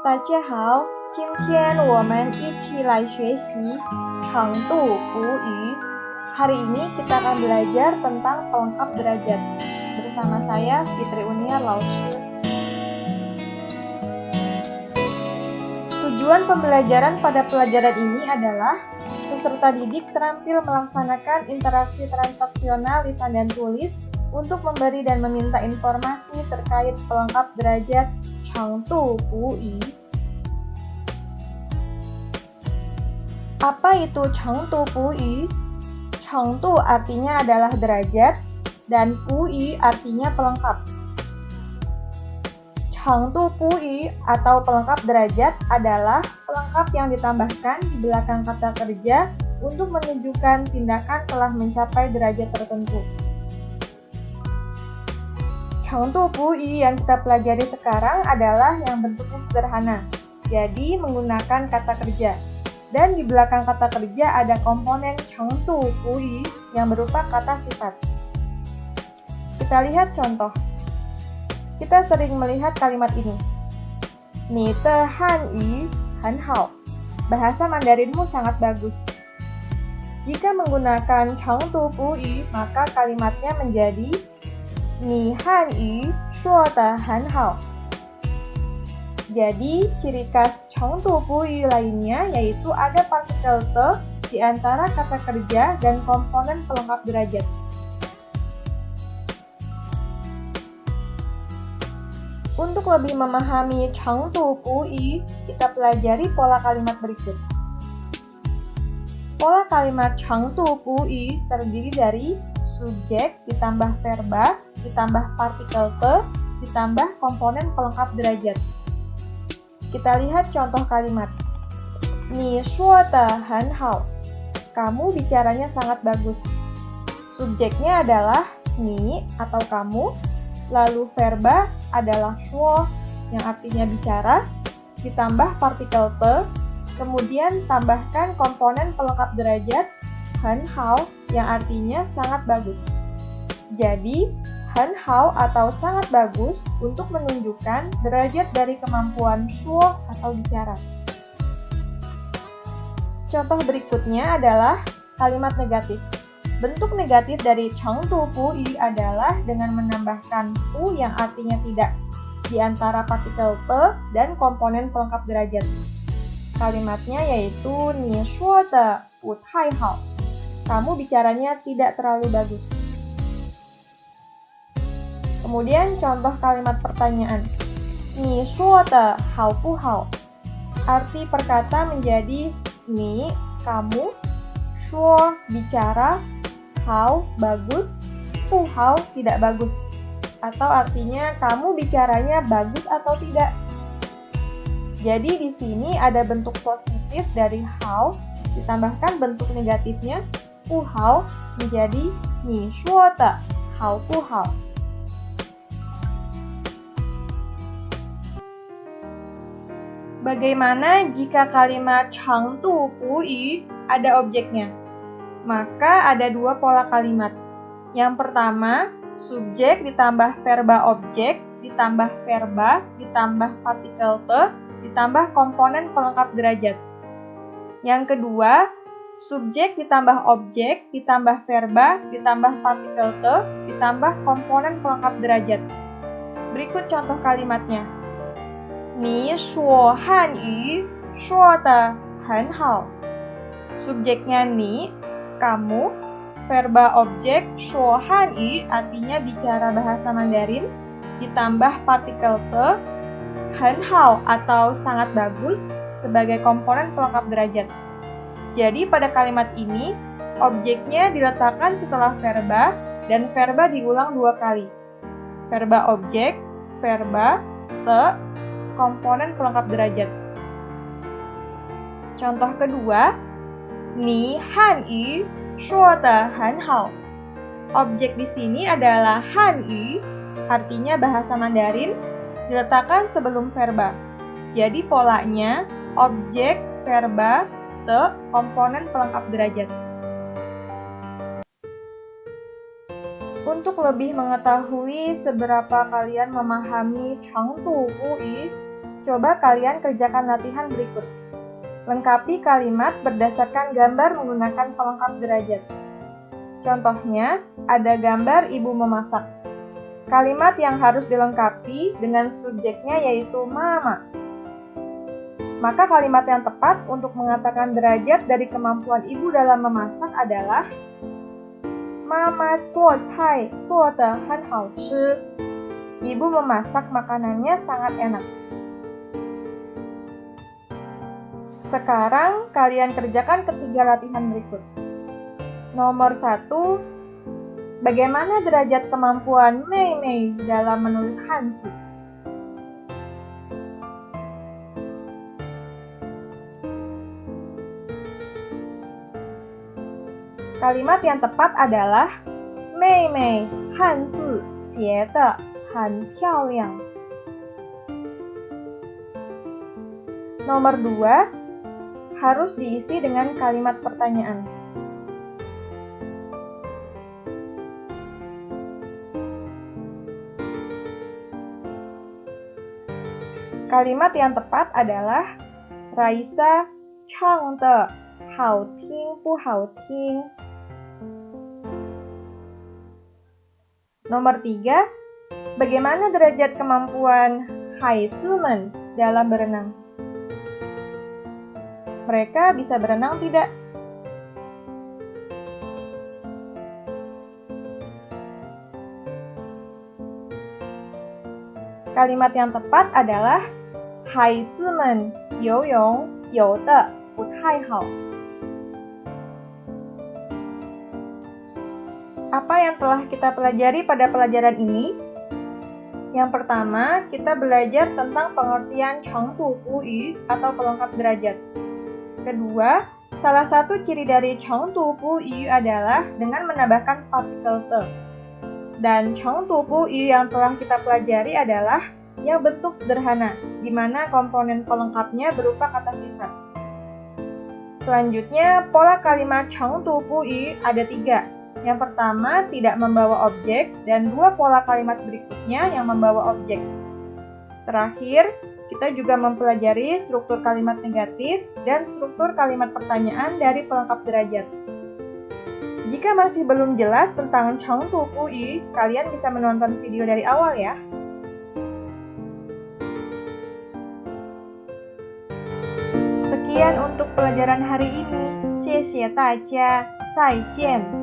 大家好，今天我们一起来学习长度补语. Hari ini kita akan belajar tentang pelengkap derajat. Bersama saya Fitri Uniar Laoshi. Tujuan pembelajaran pada pelajaran ini adalah peserta didik terampil melaksanakan interaksi transaksional lisan dan tulis untuk memberi dan meminta informasi terkait pelengkap derajat Changdu Puyi. Apa itu Changdu Puyi? Changdu artinya adalah derajat dan Puyi artinya pelengkap. Changdu Puyi atau pelengkap derajat adalah pelengkap yang ditambahkan di belakang kata kerja untuk menunjukkan tindakan telah mencapai derajat tertentu. Changdu Puyi yang kita pelajari sekarang adalah yang bentuknya sederhana, jadi menggunakan kata kerja. Dan di belakang kata kerja ada komponen Changdu Puyi yang berupa kata sifat. Kita lihat contoh. Kita sering melihat kalimat ini. 你的汉语很好. Bahasa Mandarinmu sangat bagus. Jika menggunakan Changdu Puyi, maka kalimatnya menjadi 你汉语说得很好. Jadi, ciri khas Changdu Puyi lainnya yaitu ada partikel te di antara kata kerja dan komponen pelengkap derajat. Untuk lebih memahami Changdu Puyi, kita pelajari pola kalimat berikut. Pola kalimat Changdu Puyi terdiri dari subjek ditambah verba, ditambah partikel te, ditambah komponen pelengkap derajat. Kita lihat contoh kalimat. 你说得很好. Kamu bicaranya sangat bagus. Subjeknya adalah ni atau kamu, lalu verba adalah shuo yang artinya bicara, ditambah partikel te, kemudian tambahkan komponen pelengkap derajat很好yang artinya sangat bagus. Jadi, 很好atau sangat bagus untuk menunjukkan derajat dari kemampuan shuo atau bicara. Contoh berikutnya adalah kalimat negatif. Bentuk negatif dari Changdu Puyi adalah dengan menambahkan pu yang artinya tidak di antara partikel te dan komponen pelengkap derajat. Kalimatnya yaitu 你说的不太好. Kamu bicaranya tidak terlalu bagus. Kemudian contoh kalimat pertanyaan. 你说的好不好? Arti perkata menjadi ni, kamu, shuo, bicara, hao, bagus, pu hao, tidak bagus. Atau artinya kamu bicaranya bagus atau tidak. Jadi di sini ada bentuk positif dari hao, ditambahkan bentuk negatifnya pu hao menjadi 你说的好不好? Bagaimana jika kalimat Changdu Puyi ada objeknya? Maka ada dua pola kalimat. Yang pertama, subjek ditambah verba objek, ditambah verba, ditambah partikel te, ditambah komponen pelengkap derajat. Yang kedua, subjek ditambah objek, ditambah verba, ditambah partikel te, ditambah komponen pelengkap derajat. Berikut contoh kalimatnya. 你说汉语说得很好. Subjeknya ni, kamu, verba objek 说汉语artinya bicara bahasa Mandarin, ditambah partikel te, 很好 atau sangat bagus sebagai komponen pelengkap derajat. Jadi pada kalimat ini, objeknya diletakkan setelah verba dan verba diulang dua kali. Verba objek, verba, te, komponen pelengkap derajat. Contoh kedua, 你汉语说得很好. Objek di sini adalah 汉语, artinya bahasa Mandarin, diletakkan sebelum verba. Jadi polanya objek, verba, te, komponen pelengkap derajat. Untuk lebih mengetahui seberapa kalian memahami Changdu Puyi, Coba kalian kerjakan latihan berikut. Lengkapi kalimat berdasarkan gambar menggunakan pelengkap derajat. Contohnya, ada gambar ibu memasak. Kalimat yang harus dilengkapi dengan subjeknya yaitu mama. Maka kalimat yang tepat untuk mengatakan derajat dari kemampuan ibu dalam memasak adalah Mama 做菜做得很好吃. Ibu memasak makanannya sangat enak. Sekarang kalian kerjakan ketiga latihan berikut. Nomor 1, bagaimana derajat kemampuan Mei Mei dalam menulis Hanzi? Kalimat yang tepat adalah Mei Mei Hanzi xie de很漂亮. Nomor 2, harus diisi dengan kalimat pertanyaan. Kalimat yang tepat adalah Raisa 唱的好听不好听? Nomor 3, bagaimana derajat kemampuan Haizimen dalam berenang? Mereka bisa berenang tidak? Kalimat yang tepat adalah Haizimen 游泳游得不太好. Apa yang telah kita pelajari pada pelajaran ini? Yang pertama, kita belajar tentang pengertian chengdu puyu atau pelengkap derajat. Kedua, salah satu ciri dari chengdu puyu adalah dengan menambahkan partikel te. Dan chengdu puyu yang telah kita pelajari adalah yang bentuk sederhana, di mana komponen pelengkapnya berupa kata sifat. Selanjutnya, pola kalimat chengdu puyu ada 3. Yang pertama, tidak membawa objek, dan 2 pola kalimat berikutnya yang membawa objek. Terakhir, kita juga mempelajari struktur kalimat negatif dan struktur kalimat pertanyaan dari pelengkap derajat. Jika masih belum jelas tentang chengdu puyu, kalian bisa menonton video dari awal ya. Sekian untuk pelajaran hari ini. 谢谢大家，再见。